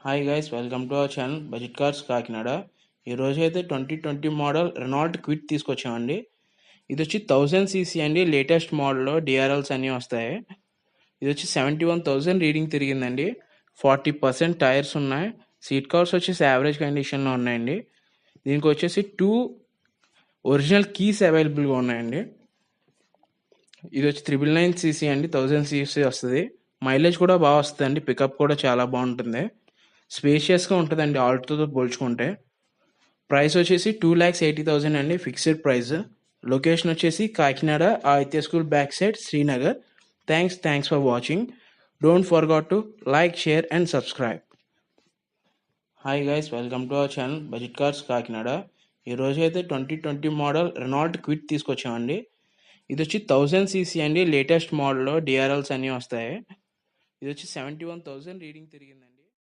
Hi guys, welcome to our channel budget cars Kakinada. ఈరోజు అయితే 2020 model Renault quit తీసుకొచ్చామండి. ఇది వచ్చి 1000cc అండి. లేటెస్ట్ మోడల్లో డిఆర్ఎల్స్ అన్నీ వస్తాయి. ఇది వచ్చి 71,000 రీడింగ్ తిరిగిందండి. 40% టైర్స్ ఉన్నాయి. సీట్ కవర్స్ వచ్చేసి యావరేజ్ కండిషన్లో ఉన్నాయండి. దీనికి వచ్చేసి 2 ఒరిజినల్ కీస్ అవైలబుల్గా ఉన్నాయండి. ఇది వచ్చి 999cc అండి. 1000cc వస్తుంది. మైలేజ్ కూడా బాగా వస్తుందండి. పికప్ కూడా చాలా బాగుంటుంది. స్పేషియస్గా ఉంటుందండి ఆల్టోతో పోల్చుకుంటే. ప్రైస్ వచ్చేసి 2,80,000 అండి, ఫిక్స్డ్ ప్రైస్. లొకేషన్ వచ్చేసి Kakinada, Aditya school back side, Srinagar. Thanks for watching. Don't forgot to like, share and subscribe. Hi guys, welcome to our channel budget cars Kakinada. ఈరోజు అయితే 2020 మోడల్ రెనాల్ట్ క్విట్ తీసుకొచ్చామండి. ఇది వచ్చి 1000cc అండి. లేటెస్ట్ మోడల్లో డిఆర్ఎల్స్ అన్నీ వస్తాయి. ఇది వచ్చి 71,000 రీడింగ్ తిరిగింది.